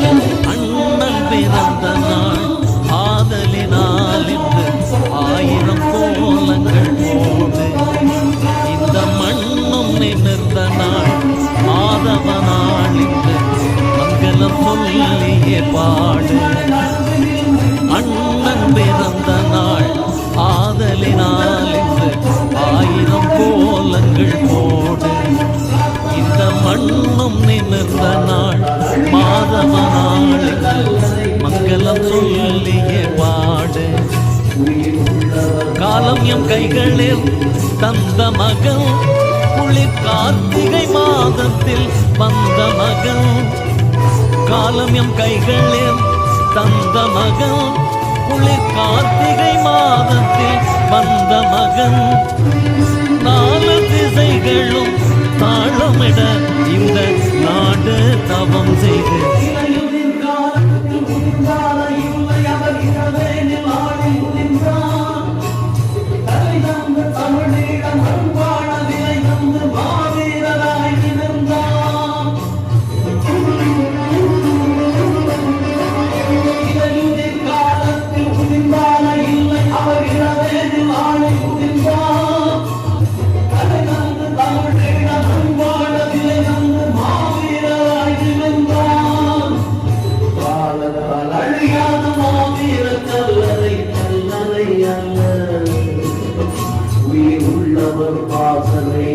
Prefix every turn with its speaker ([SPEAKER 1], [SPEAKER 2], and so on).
[SPEAKER 1] அண்ணன் பிறந்த நாள் ஆதலினால் இன்று 1000 கோலங்கள் போடு. இந்த மண்ணும் நிமிர்ந்த நாள் மாதவ நாள் இன்று மங்களம் சொல்லியே பாடு. அண்ணன் பிறந்த நாள் ஆதலினால் இன்று 1000 கோலங்கள் போடு. இந்த மண்ணும் நிமிர்ந்த நாள் மாதவ நாள் இன்று மங்களம் சொல்லியே பாடு. காலம் எம் கைகளில் தந்த மகன் குளிர் கார்த்திகை மாதத்தில் வந்த மகன். காலம் எம் கைகளில் தந்த மகன் குளிர் கார்த்திகை மாதத்தில் வந்த மகன். 4 திசைகளும் தாளமிட இந்த நாடு தவம் செய்து
[SPEAKER 2] உள்ளவர் பாசனை